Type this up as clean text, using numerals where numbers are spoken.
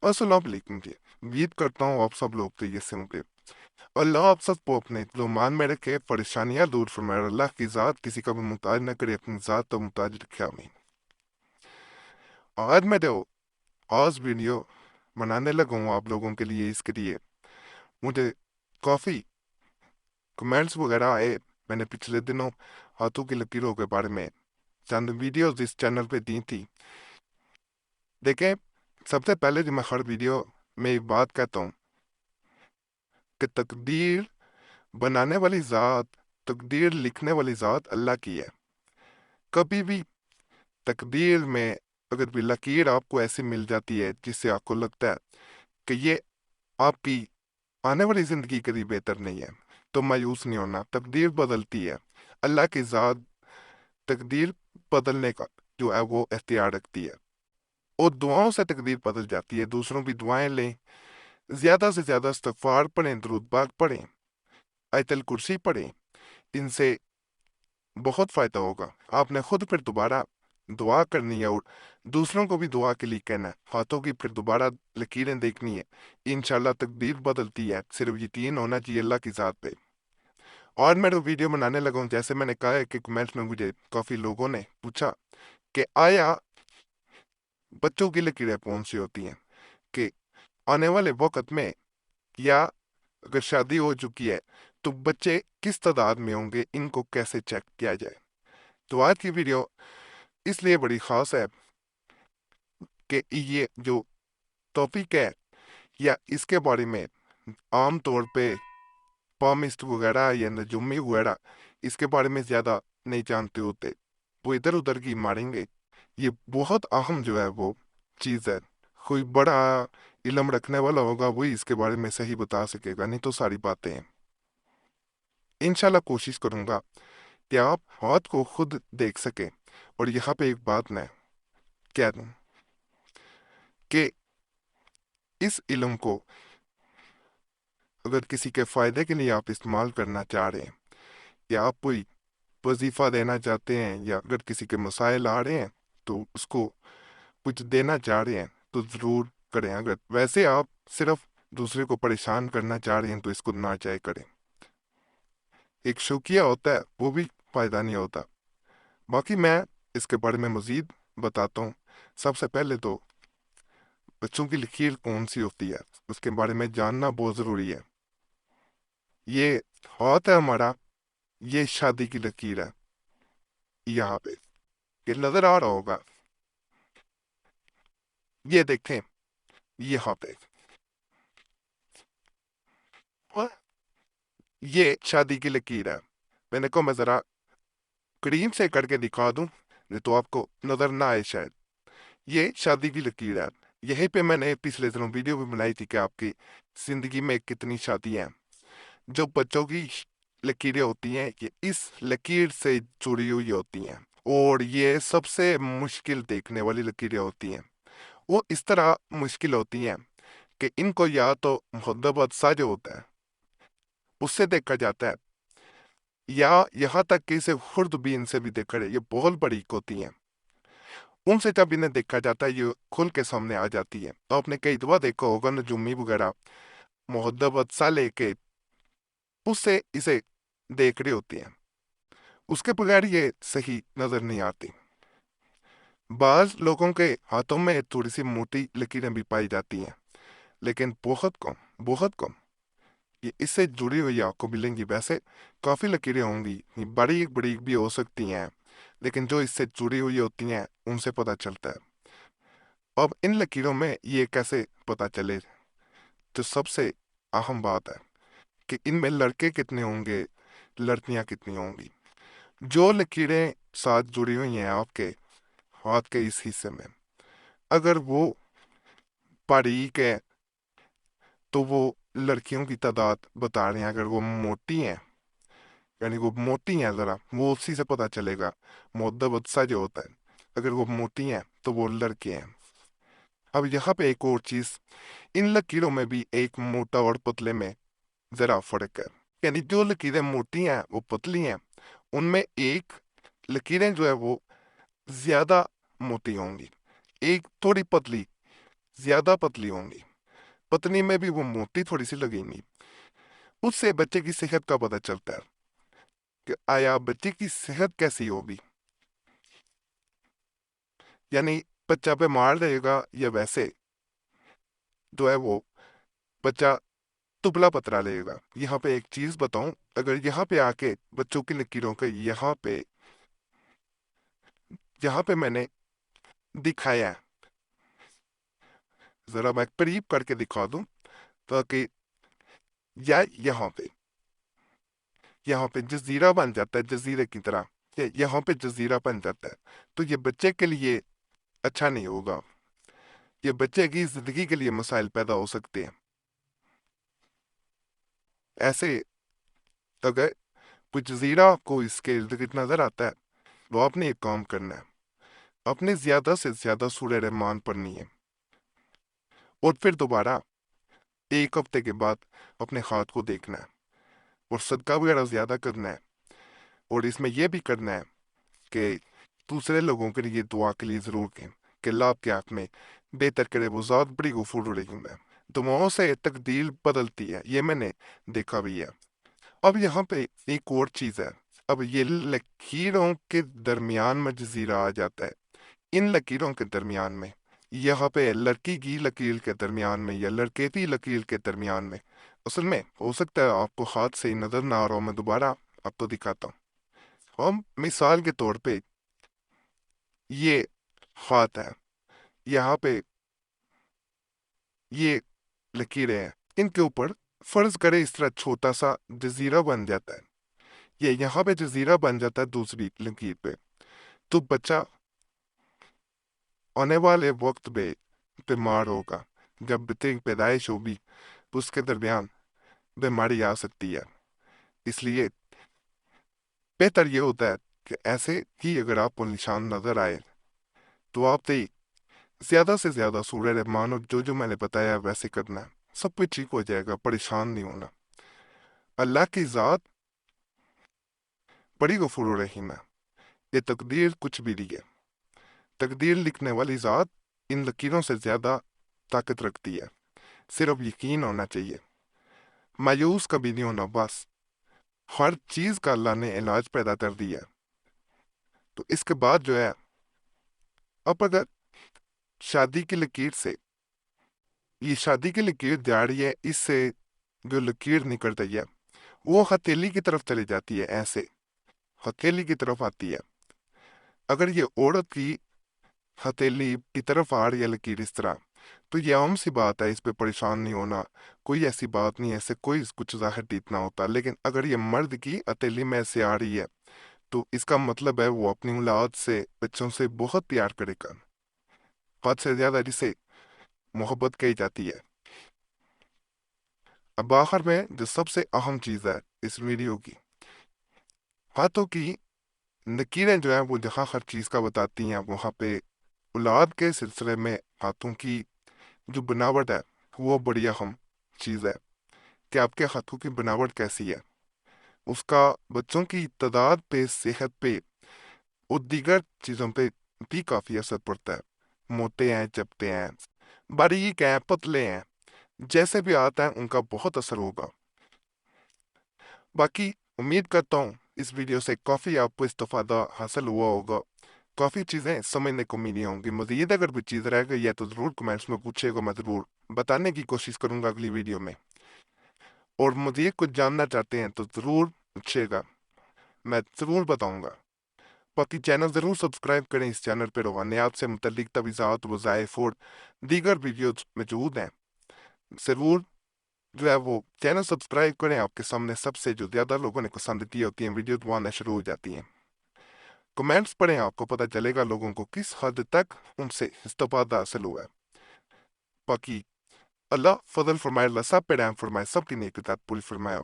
अस्सलाम वालेकुम जी। उम्मीद करता हूँ आप सब लोग खैरियत से होंगे। अल्लाह आप सबको अपने मान में रखे, परेशानियां दूर फरमाए। अल्लाह की ज़ात किसी का भी मुताज न करे, अपनी ज़ात तो मुताज रखे, आमीन। आज मैं जो आज वीडियो बनाने लगा हूँ आप लोगों के लिए, इसके लिए मुझे काफ़ी कमेंट्स वगैरह आए। मैंने पिछले दिनों हाथों की लकीरों के बारे में चंद वीडियोस इस चैनल पे दी थी। देखें, सबसे पहले जो मैं हर वीडियो में एक बात कहता हूँ कि तकदीर बनाने वाली ज़ात, तकदीर लिखने वाली ज़ात अल्लाह की है। कभी भी तकदीर में अगर भी लकीर आपको ऐसी मिल जाती है जिससे आपको लगता है कि ये आपकी आने वाली ज़िंदगी के लिए बेहतर नहीं है, तो मायूस नहीं होना। तकदीर बदलती है, अल्लाह की ज़ात तकदीर बदलने का जो है वो इख्तियार रखती है, और दुआओं से तकदीर बदल जाती है। दूसरों की दुआएं लें, ज़्यादा से ज़्यादा इस्तग़फ़ार पढ़ें, दुरूद पाक पढ़ें, आयतल कुर्सी पढ़ें। इनसे बहुत फ़ायदा होगा। आपने खुद फिर दोबारा दुआ करनी है और दूसरों को भी दुआ के लिए कहना है। हाथों की फिर दोबारा लकीरें देखनी है। इंशाल्लाह तकदीर बदलती है, सिर्फ यकीन होना चाहिए अल्लाह की ज़ात पे। और मैं जो वीडियो बनाने लगा हूँ, जैसे मैंने कहा है कि कमेंट्स में मुझे काफ़ी लोगों ने पूछा कि आया बच्चों की लकीरें कौन सी होती हैं, कि आने वाले वक्त में, या अगर शादी हो चुकी है तो बच्चे किस तादाद में होंगे, इनको कैसे चेक किया जाए। तो आज की वीडियो इसलिए बड़ी ख़ास है कि ये जो टॉपिक है, या इसके बारे में आम तौर पे पामिस्ट वगैरह या नजूमी वगैरह इसके बारे में ज़्यादा नहीं जानते होते, वो इधर उधर की मारेंगे। ये बहुत अहम जो है वो चीज़ है। कोई बड़ा इल्म रखने वाला होगा वही इसके बारे में सही बता सकेगा, नहीं तो सारी बातें हैं। इंशाल्लाह कोशिश करूंगा कि आप हाथ को खुद देख सकें। और यहाँ पे एक बात मैं कह दूं कि इस इल्म को अगर किसी के फ़ायदे के लिए आप इस्तेमाल करना चाह रहे हैं, या आप कोई वजीफ़ा देना चाहते हैं, या अगर किसी के मसाइल आ रहे हैं तो उसको कुछ देना चाह रहे हैं, तो ज़रूर करें। अगर वैसे आप सिर्फ दूसरे को परेशान करना चाह रहे हैं तो इसको ना चाहे करें। एक शौकिया होता है, वो भी फ़ायदा नहीं होता। बाकी मैं इसके बारे में मज़ीद बताता हूँ। सबसे पहले तो बच्चों की लकीर कौन सी होती है उसके बारे में जानना बहुत ज़रूरी है। ये हाथ है हमारा, ये शादी की लकीर है। यहाँ पे ये नज़र आ रहा होगा, ये देखें, ये यहाँ पे और ये शादी की लकीर है। मैंने कहा मैं ज़रा करीब से करके दिखा दूं, नहीं तो आपको नज़र ना आए शायद। ये शादी की लकीर है। यहीं पे मैंने पिछले दिनों वीडियो भी बनाई थी कि आपकी ज़िंदगी में कितनी शादियां हैं। जो बच्चों की लकीरें होती हैं, ये इस लकीर से जुड़ी हुई होती हैं, और ये सबसे मुश्किल देखने वाली लकीरें होती हैं। वो इस तरह मुश्किल होती हैं कि इनको या तो मुहद्दब सा जो होता है उससे देखा जाता है, या यहाँ तक कि इसे खुर्दबीन से भी देखा जाए। ये बहुत बारीक होती हैं, उनसे जब इन्हें देखा जाता है ये खुल के सामने आ जाती है। तो आपने कई दफा देखा होगा नजूमी वगैरह मुहद्दब सा लेके उससे इसे देख रही होती हैं, उसके बगैर ये सही नजर नहीं आती। बाज लोगों के हाथों में थोड़ी सी मोटी लकीरें भी पाई जाती हैं, लेकिन बहुत कम, बहुत कम ये इससे जुड़ी हुई आपको मिलेंगी। वैसे काफ़ी लकीरें होंगी, बारीक बारीक भी हो सकती हैं, लेकिन जो इससे जुड़ी हुई होती हैं उनसे पता चलता है। अब इन लकीरों में ये कैसे पता चले, तो सबसे अहम बात है कि इनमें लड़के कितने होंगे, लड़कियां कितनी होंगी। जो लकीरें साथ जुड़ी हुई हैं आपके हाथ के इस हिस्से में, अगर वो बारीक है तो वो लड़कियों की तादाद बता रहे हैं। अगर वो मोटी हैं, यानी वो मोटी हैं ज़रा, वो उसी से पता चलेगा। मुअद्दब अदसा जो होता है, अगर वो मोटी हैं तो वो लड़के हैं। अब यहाँ पे एक और चीज़, इन लकीरों में भी एक मोटा और पतले में ज़रा फर्क है। यानी जो लकीरें मोटी हैं वो पतली हैं, उनमें एक लकीरें जो है वो ज़्यादा मोटी होंगी, एक थोड़ी पतली ज्यादा पतली होंगी, पत्नी में भी वो मोटी थोड़ी सी लगेंगी। उससे बच्चे की सेहत का पता चलता है कि आया बच्चे की सेहत कैसी होगी, यानी बच्चा बीमार रहेगा या वैसे जो है वो बच्चा दुबला पतला रहेगा। यहाँ पे एक चीज बताऊं, अगर यहाँ पे आके बच्चों की लकीरों के यहाँ पे मैंने दिखाया है, जरा मैं करीब करके दिखा दूं ताकि या यहाँ पे जजीरा बन जाता है, जजीरे की तरह, या यहाँ पे जजीरा बन जाता है, तो ये बच्चे के लिए अच्छा नहीं होगा। ये बच्चे की जिंदगी के लिए मसाइल पैदा हो सकते हैं। ऐसे अगर कोई जजीरा आपको इसके इर्द गिर्द नजर आता है, तो आपने एक काम करना है, अपने ज्यादा से ज्यादा सूरह रहमान पढ़नी है, और फिर दोबारा एक हफ्ते के बाद अपने हाथ को देखना है, और सदका वगैरह ज्यादा करना है, और इसमें यह भी करना है कि दूसरे लोगों के लिए दुआ के लिए जरूर कहें कि अल्लाह आपके हाथ में बेहतर करे, वो ज़ात बड़ी गफूर रहीम है। दुआओं से तकदीर बदलती है, ये मैंने देखा भी है। अब यहाँ पे एक और चीज है, अब ये लकीरों के दरमियान में जजीरा आ जाता है। इन लकीरों के दरमियान में, यहाँ पे लड़की की लकीर के दरमियान में या लड़के की लकीर के दरमियान में, असल में हो सकता है आपको हाथ से नजर ना आ रहा हो, मैं दोबारा आपको दिखाता हूँ। हम मिसाल के तौर पे ये हाथ है, यहाँ पे ये लकीरें हैं, इनके ऊपर फर्ज करे इस तरह छोटा सा जजीरा बन जाता है, ये यहाँ पे जजीरा बन जाता है दूसरी लकीर पे, तो बच्चा आने वाले वक्त में बीमार होगा। जब बच्चे की पैदाइश होगी तो उसके दरमियान बीमारी आ सकती है। इसलिए बेहतर ये होता है कि ऐसे ही अगर आपको निशान नजर आए तो आप ज्यादा से ज्यादा सूरह रहमान और जो जो मैंने बताया वैसे करना है, सब कुछ ठीक हो जाएगा, परेशान नहीं होना। अल्लाह की ज़ात बड़ी गफूर रहीम है, ये तकदीर कुछ भी नहीं है। तकदीर लिखने वाली ज़ात इन लकीरों से ज्यादा ताकत रखती है, सिर्फ यकीन होना चाहिए, मायूस कभी नहीं होना। बस हर चीज का अल्लाह ने इलाज पैदा कर दिया है। तो इसके बाद जो है, अब अगर शादी की लकीर से, ये शादी की लकीर जा रही है, इससे जो लकीर निकल रही है वो हथेली की तरफ चली जाती है, ऐसे हथेली की तरफ आती है। अगर ये औरत की हथेली की तरफ आ रही है लकीर इस तरह, तो ये आम सी बात है, इस पे परेशान नहीं होना, कोई ऐसी बात नहीं है, ऐसे कोई कुछ जाहिर इतना होता। लेकिन अगर ये मर्द की हथेली में ऐसे आ रही है तो इसका मतलब है वो अपनी औलाद से, बच्चों से बहुत प्यार करेगा, हद से ज्यादा, जिसे मोहब्बत कही जाती है। अब आखिर में जो सबसे अहम चीज है इस वीडियो की, हाथों की लकीरें जो है वो जहाँ हर चीज का बताती हैं, वहां पे औलाद के सिलसिले में हाथों की जो बनावट है वो बड़ी अहम चीज है, कि आपके हाथों की बनावट कैसी है, उसका बच्चों की तादाद पे, सेहत पे और दीगर चीजों पे भी काफी असर पड़ता है। मोटे हैं, चपटे हैं, बारीक हैं, पतले हैं, जैसे भी आता है उनका बहुत असर होगा। बाकी उम्मीद करता हूँ इस वीडियो से काफ़ी आपको इस्तेफादा हासिल हुआ होगा, काफ़ी चीज़ें समझने को मिली होंगी। मज़ीद अगर भी चीज़ रह गई है तो ज़रूर कमेंट्स में पूछेगा, मैं ज़रूर बताने की कोशिश करूँगा अगली वीडियो में। और मज़ीद कुछ जानना चाहते हैं तो ज़रूर पूछेगा, मैं ज़रूर बताऊँगा। बाकी चैनल ज़रूर सब्सक्राइब करें, इस चैनल पर रोहानियात से मुतल्लिक तवीज़ात, वज़ाइफ और दीगर वीडियोज़ मौजूद हैं। ज़रूर जो है वो चैनल सब्सक्राइब करें, आपके सामने सबसे जो ज़्यादा लोगों ने पसंद की होती हैं वीडियो वो आना शुरू हो जाती हैं। कमेंट्स पढ़ें, आपको पता चलेगा लोगों को किस हद तक उनसे इस्तेफादा हासिल हुआ है। बाकी अल्लाह फजल फरमाए, अल्लाह सब पे रहम फरमाए, सबकी नेकी पूरी फरमाए।